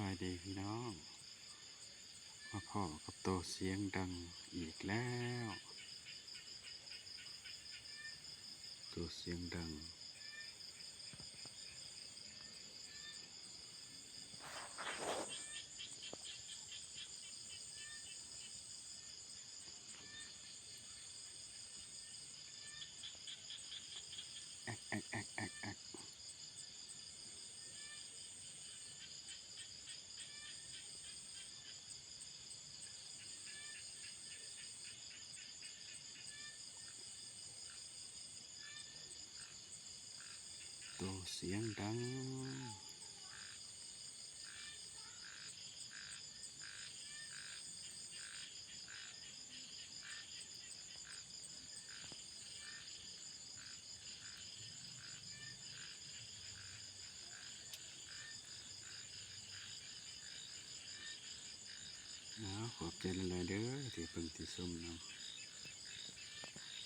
บายดีพี่น้องมาพ่อกับโตเสียงดังอีกแล้วตัวเสียงดังแอกแอกแอกแอกแอกตัวเสียงดังขอบใจหลายๆเด้อที่เพิ่งที่ส้มนำ